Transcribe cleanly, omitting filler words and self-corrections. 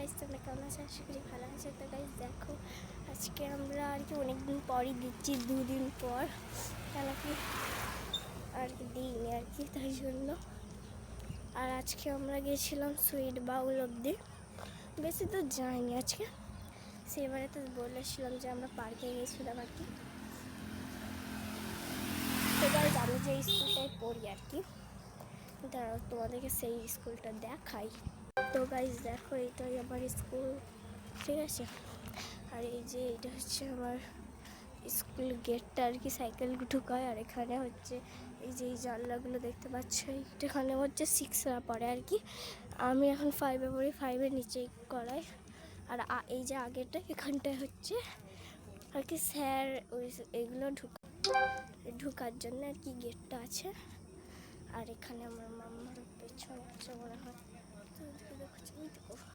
Guys, তোমরা কেমন আছো? আশা করি ভালো আছো। তো গাইস দেখো, আজকে আমরা আর কি অনেকদিন পরই দিচ্ছি, 2 দিন পর, কেন কি আর কি দিইনি আর কি, তাই জন্য। আর আজকে আমরা গেছিলাম সুইট বাউল অব্দি, বেশি তো যাইনি আজকে। সেবারে তো বলেছিলাম যে আমরা পার্কে গেছিলাম আর কি। তো গাইস আমি যে স্কুলটায় পড়ি আর কি, দাঁড়াও তোমাদেরকে সেই স্কুলটা দেখাই। তো গাইস দেখো, এটাই আমার স্কুল, ঠিক আছে। আর এই যে এটা হচ্ছে আমার স্কুল গেটটা আর কি, সাইকেল ঢুকায়। আর এখানে হচ্ছে এই যে এই জানলাগুলো দেখতে পাচ্ছ, এখানে হচ্ছে 6রা পড়ে আর কি। আমি এখন 5-এ পড়ি, 5-এর নিচে করাই। আর এই যে আগেটা, এখানটায় হচ্ছে আর কি স্যার ওই এগুলো ঢুকার জন্য আর কি গেটটা আছে। আর এখানে আমার মাম্মার পেছনে আছে মনে হয়।